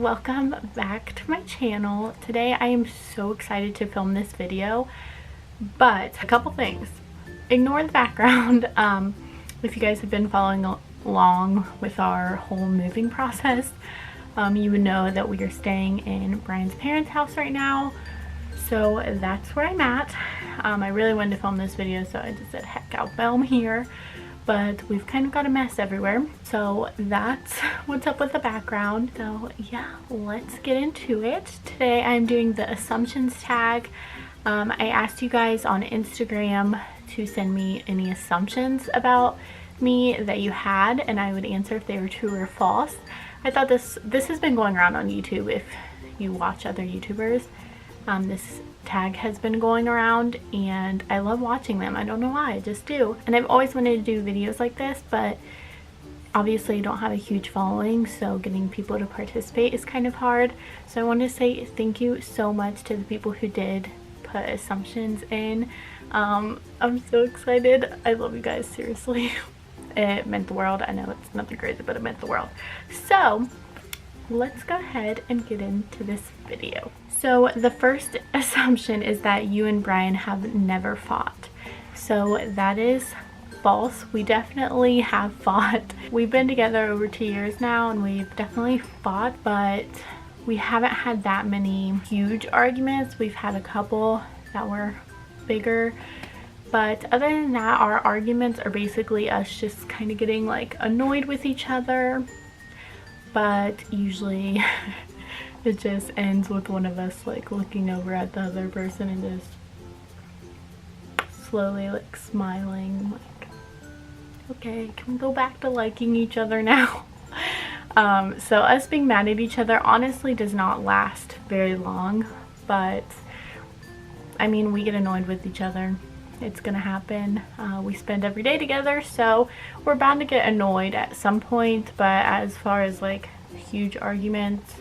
welcome back to my channel. Today I am so excited to film this video, but a couple things. Ignore the background. If you guys have been following along with our whole moving process, you would know that we are staying in Brian's parents' house right now. So that's where I'm at. I really wanted to film this video, so I just said, heck, I'll film here. But we've kind of got a mess everywhere. So that's what's up with the background. So yeah, let's get into it. Today I'm doing the assumptions tag. I asked you guys on Instagram to send me any assumptions about me that you had, and I would answer if they were true or false. I thought this has been going around on YouTube. If you watch other YouTubers, this tag has been going around and I love watching them. I don't know why, I just do. And I've always wanted to do videos like this, but obviously I don't have a huge following, so getting people to participate is kind of hard. So I wanted to say thank you so much to the people who did put assumptions in. I'm so excited. I love you guys, seriously. It meant the world. I know it's nothing crazy, but it meant the world. So let's go ahead and get into this video. So the first assumption is that you and Brian have never fought. So that is false. We definitely have fought. We've been together over 2 years now and we've definitely fought, but we haven't had that many huge arguments. We've had a couple that were bigger, but other than that, our arguments are basically us just kind of getting like annoyed with each other, but usually it just ends with one of us like looking over at the other person and just slowly like smiling, like, okay, can we go back to liking each other now? So us being mad at each other honestly does not last very long, but I mean, we get annoyed with each other. It's gonna happen. We spend every day together, so we're bound to get annoyed at some point, but as far as like huge arguments,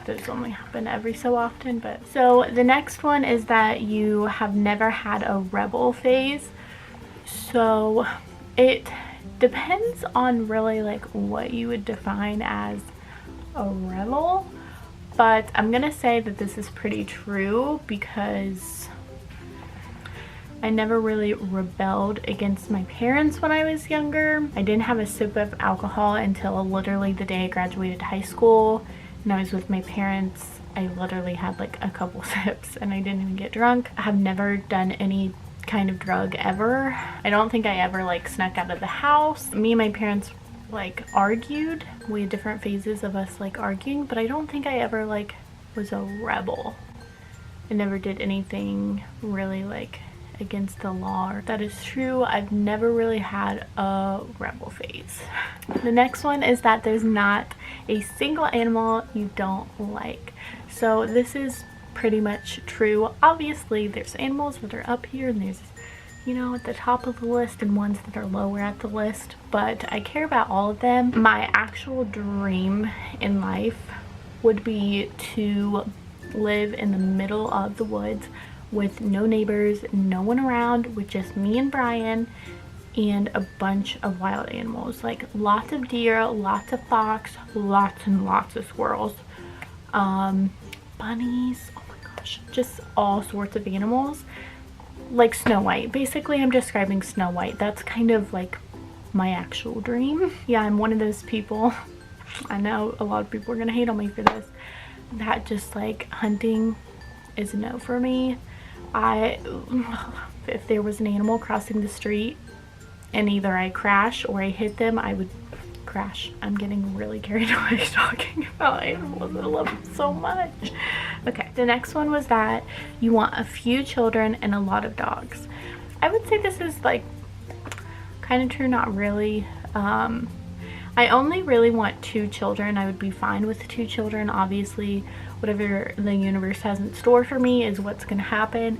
those only happen every so often. But so the next one is that you have never had a rebel phase. So it depends on really like what you would define as a rebel, but I'm gonna say that this is pretty true because I never really rebelled against my parents when I was younger. I didn't have a sip of alcohol until literally the day I graduated high school and I was with my parents. I literally had like a couple sips and I didn't even get drunk. I have never done any kind of drug ever. I don't think I ever like snuck out of the house. Me and my parents like argued. We had different phases of us like arguing, but I don't think I ever like was a rebel. I never did anything really like against the law. That is true. I've never really had a rebel phase. The next one is that there's not a single animal you don't like. So this is pretty much true. Obviously there's animals that are up here and there's, you know, at the top of the list and ones that are lower at the list, but I care about all of them. My actual dream in life would be to live in the middle of the woods with no neighbors, no one around, with just me and Brian and a bunch of wild animals, like lots of deer, lots of fox, lots and lots of squirrels, bunnies, oh my gosh, just all sorts of animals, like Snow White. Basically I'm describing Snow White. That's kind of like my actual dream. Yeah, I'm one of those people, I know a lot of people are gonna hate on me for this, that just like hunting is a no for me. If there was an animal crossing the street and either I crash or I hit them, I would crash. I'm getting really carried away talking about animals. I love them so much. Okay, the next one was that you want a few children and a lot of dogs. I would say this is like kind of true, not really. I only really want 2 children. I would be fine with 2 children. Obviously, whatever the universe has in store for me is what's gonna happen.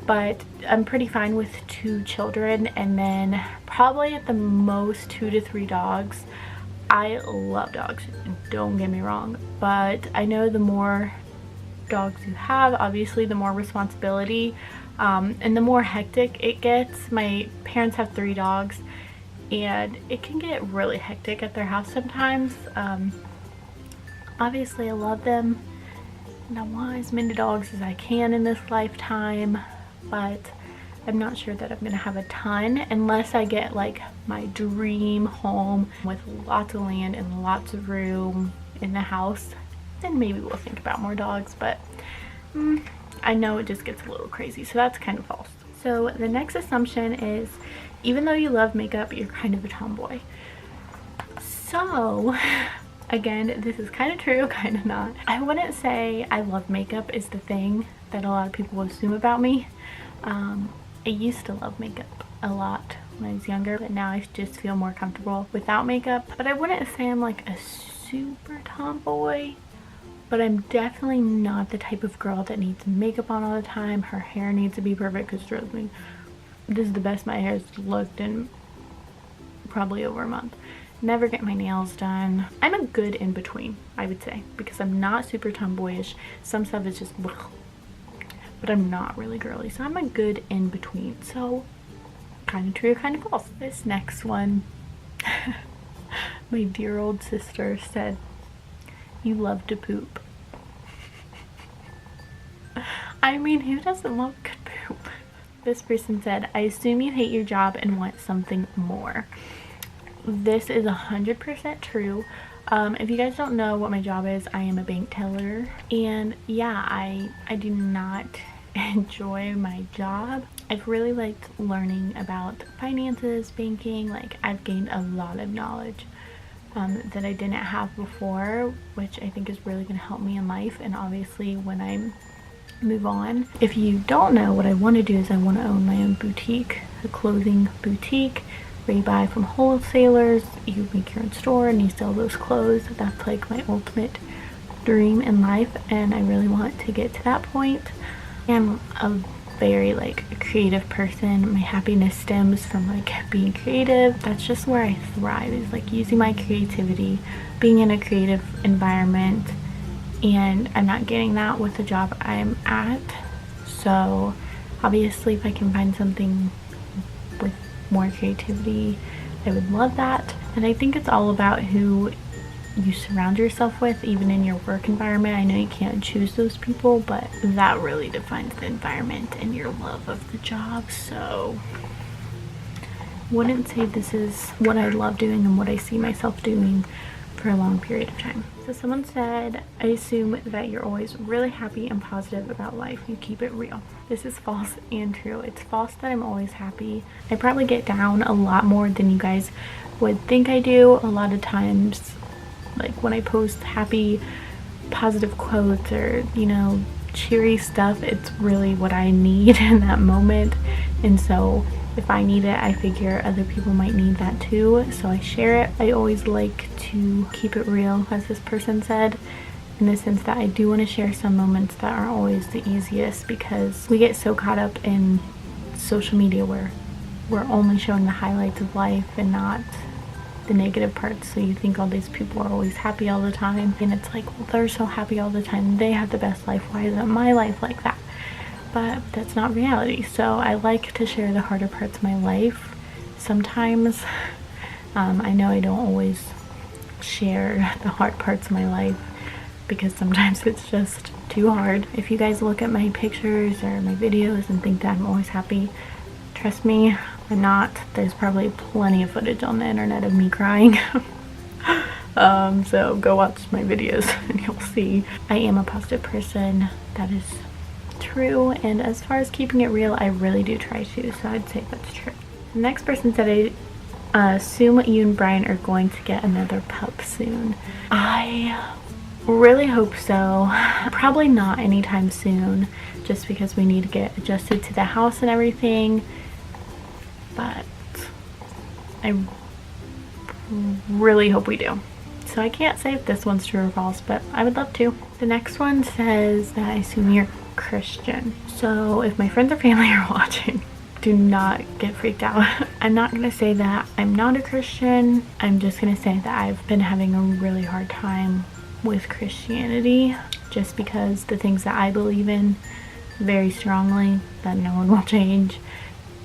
But I'm pretty fine with 2 children and then probably at the most 2 to 3 dogs. I love dogs, don't get me wrong, but I know the more dogs you have, obviously the more responsibility and the more hectic it gets. My parents have 3 dogs and it can get really hectic at their house sometimes. Obviously I love them and I want as many dogs as I can in this lifetime, but I'm not sure that I'm gonna have a ton unless I get like my dream home with lots of land and lots of room in the house. Then maybe we'll think about more dogs, but I know it just gets a little crazy, so that's kind of false. So the next assumption is, even though you love makeup, you're kind of a tomboy. So again, this is kind of true, kind of not. I wouldn't say I love makeup is the thing that a lot of people assume about me. I used to love makeup a lot when I was younger, but now I just feel more comfortable without makeup. But I wouldn't say I'm like a super tomboy, but I'm definitely not the type of girl that needs makeup on all the time. Her hair needs to be perfect, because trust me, this is the best my hair's looked in probably over a month. Never get my nails done. I'm a good in between, I would say, because I'm not super tomboyish. Some stuff is just blech, but I'm not really girly, so I'm a good in between. So kind of true, kind of false. This next one, my dear old sister said, "You love to poop." I mean, who doesn't love good poop? This person said, "I assume you hate your job and want something more." This is 100% true. If you guys don't know what my job is, I am a bank teller, and yeah, I do not enjoy my job. I've really liked learning about finances, banking. Like, I've gained a lot of knowledge that I didn't have before, which I think is really going to help me in life, and obviously when I move on. If you don't know, what I want to do is I want to own my own boutique, a clothing boutique where you buy from wholesalers, you make your own store, and you sell those clothes. That's like my ultimate dream in life, and I really want to get to that point. I'm a very like creative person. My happiness stems from like being creative. That's just where I thrive, is like using my creativity, being in a creative environment, and I'm not getting that with the job I'm at. So obviously if I can find something with more creativity, I would love that. And I think it's all about who you surround yourself with, even in your work environment. I know you can't choose those people, but that really defines the environment and your love of the job. So wouldn't say this is what I love doing and what I see myself doing for a long period of time. So someone said, "I assume that you're always really happy and positive about life. You keep it real." This is false and true. It's false that I'm always happy. I probably get down a lot more than you guys would think I do. A lot of times, like when I post happy, positive quotes or, you know, cheery stuff, it's really what I need in that moment. And so if I need it, I figure other people might need that too, so I share it. I always like to keep it real, as this person said, in the sense that I do want to share some moments that aren't always the easiest, because we get so caught up in social media where we're only showing the highlights of life and not the negative parts. So you think all these people are always happy all the time, and it's like, well, they're so happy all the time, they have the best life, why isn't my life like that? But that's not reality. So I like to share the harder parts of my life sometimes. I know I don't always share the hard parts of my life, because sometimes it's just too hard. If you guys look at my pictures or my videos and think that I'm always happy, trust me, I'm not. There's probably plenty of footage on the internet of me crying. So go watch my videos and you'll see I am a positive person. That is true. And as far as keeping it real, I really do try to, so I'd say that's true. The next person said, "I assume you and Brian are going to get another pup soon." I really hope so. Probably not anytime soon, just because we need to get adjusted to the house and everything, but I really hope we do. So I can't say if this one's true or false, but I would love to. The next one says that I assume you're Christian. So if my friends or family are watching, do not get freaked out. I'm not gonna say that I'm not a Christian. I'm just gonna say that I've been having a really hard time with Christianity, just because the things that I believe in very strongly, that no one will change,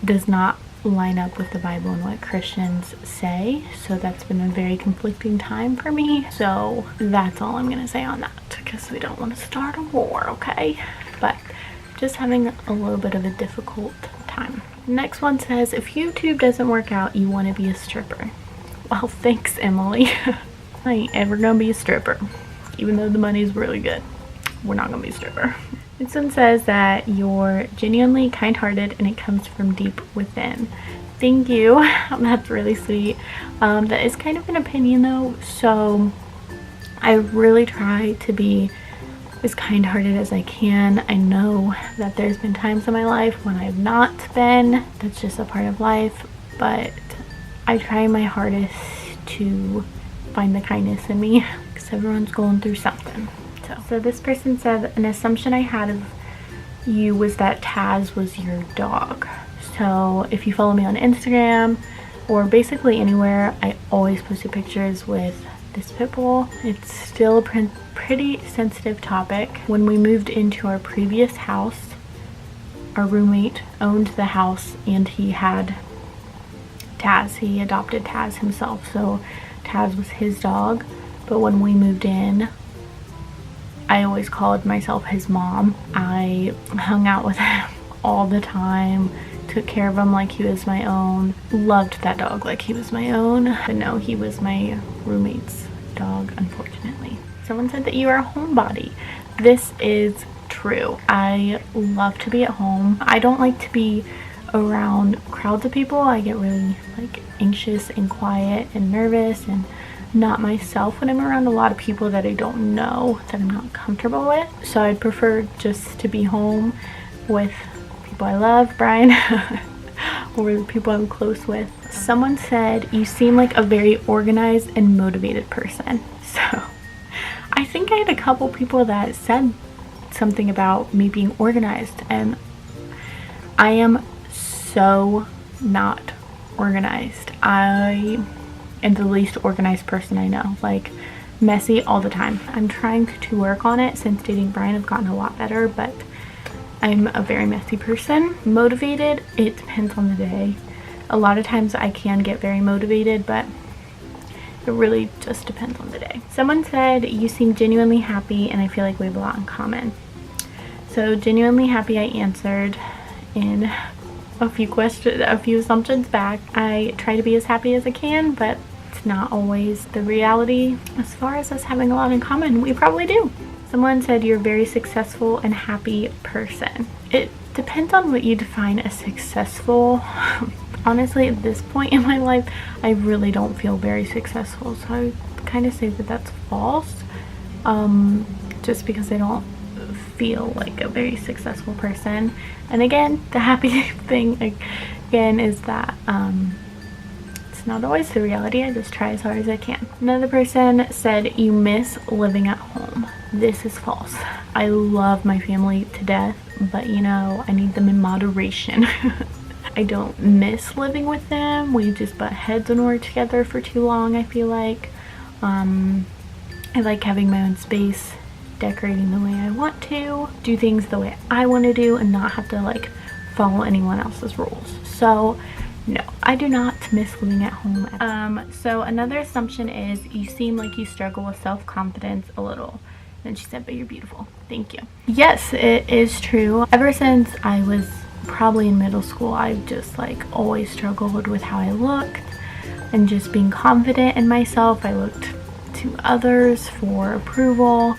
does not line up with the Bible and what Christians say. So that's been a very conflicting time for me. So that's all I'm gonna say on that, because we don't want to start a war, okay? But just having a little bit of a difficult time. Next one says, if YouTube doesn't work out, you want to be a stripper. Well, thanks, Emily. I ain't ever gonna be a stripper. Even though the money's really good, we're not gonna be a stripper. This one says that you're genuinely kind-hearted and it comes from deep within. Thank you. That's really sweet. That is kind of an opinion though, so I really try to be as kind-hearted as I can. I know that there's been times in my life when I've not been. That's just a part of life, but I try my hardest to find the kindness in me, because everyone's going through something. So this person said, an assumption I had of you was that Taz was your dog. So if you follow me on Instagram or basically anywhere, I always post pictures with this pit bull. It's still a pretty sensitive topic. When we moved into our previous house, our roommate owned the house and he had Taz. He adopted Taz himself, so Taz was his dog. But when we moved in, I always called myself his mom. I hung out with him all the time, took care of him like he was my own, loved that dog like he was my own. But no, he was my roommate's dog, unfortunately. Someone said that you are a homebody. This is true. I love to be at home. I don't like to be around crowds of people. I get really like anxious and quiet and nervous and not myself when I'm around a lot of people that I don't know, that I'm not comfortable with. So I'd prefer just to be home with people I love, Brian, or the people I'm close with. Someone said you seem like a very organized and motivated person. So I think I had a couple people that said something about me being organized, and I am so not organized. I am the least organized person I know, like messy all the time. I'm trying to work on it. Since dating Brian, I've gotten a lot better, but I'm a very messy person. Motivated, it depends on the day. A lot of times I can get very motivated, but it really just depends on the day. Someone said you seem genuinely happy and I feel like we have a lot in common. So genuinely happy, I answered in a few assumptions back. I try to be as happy as I can, but it's not always the reality. As far as us having a lot in common, we probably do. Someone said you're a very successful and happy person. It depends on what you define as successful. Honestly, at this point in my life, I really don't feel very successful, so I would kind of say that that's false, just because I don't feel like a very successful person. And again, the happy thing again is that it's not always the reality. I just try as hard as I can. Another person said you miss living at home. This is false. I love my family to death, but you know, I need them in moderation. I don't miss living with them. We just butt heads when we're together for too long, I feel like. I like having my own space, decorating the way I want to, do things the way I want to do, and not have to like follow anyone else's rules. So no, I do not miss living at home. So another assumption is you seem like you struggle with self-confidence a little. And she said, but you're beautiful. Thank you. Yes, it is true. Ever since I was probably in middle school, I've just like always struggled with how I looked and just being confident in myself. I looked to others for approval.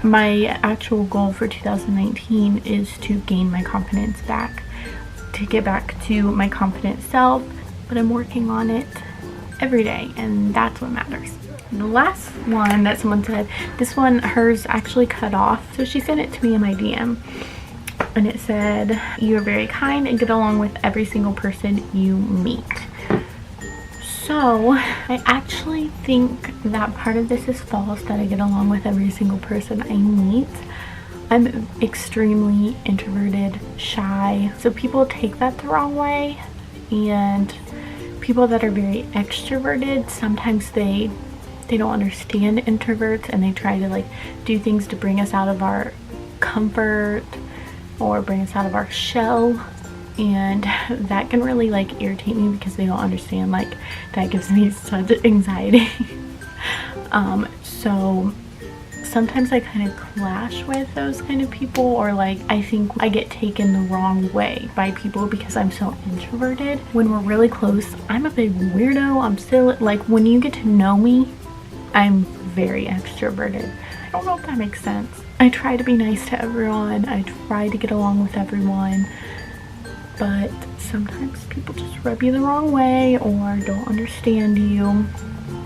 My actual goal for 2019 is to gain my confidence back, to get back to my confident self, but I'm working on it every day, and that's what matters. And the last one that someone said, this one, hers actually cut off, so she sent it to me in my DM, and it said, you're very kind and get along with every single person you meet. So I actually think that part of this is false, that I get along with every single person I meet. I'm extremely introverted, shy, so people take that the wrong way. And people that are very extroverted, sometimes they don't understand introverts, and they try to like do things to bring us out of our comfort or bring us out of our shell. and that can really like irritate me because they don't understand. Like, that gives me such anxiety. So sometimes I kind of clash with those kind of people, or like I think I get taken the wrong way by people because I'm so introverted. When we're really close, I'm a big weirdo. I'm still like, when you get to know me, I'm very extroverted. I don't know if that makes sense. I try to be nice to everyone. I try to get along with everyone, but sometimes people just rub you the wrong way or don't understand you, and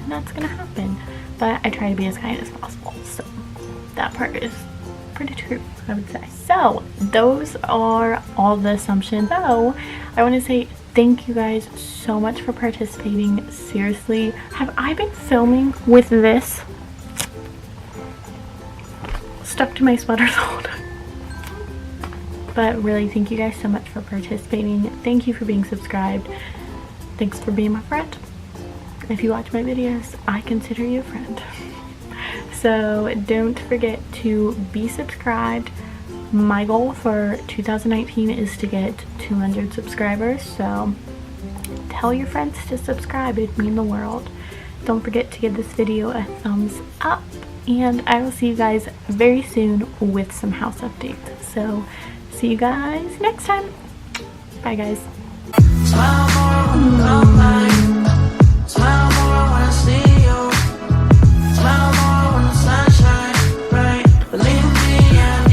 that's gonna happen. But I try to be as kind as possible, so that part is pretty true, I would say. So those are all the assumptions. So I want to say thank you guys so much for participating. Seriously, have I been filming with this stuck to my sweater the whole time? But really, thank you guys so much for participating. Thank you for being subscribed. Thanks for being my friend. If you watch my videos, I consider you a friend. So don't forget to be subscribed. My goal for 2019 is to get 200 subscribers, so tell your friends to subscribe. It'd mean the world. Don't forget to give this video a thumbs up, and I will see you guys very soon with some house updates. So see you guys next time. Bye guys.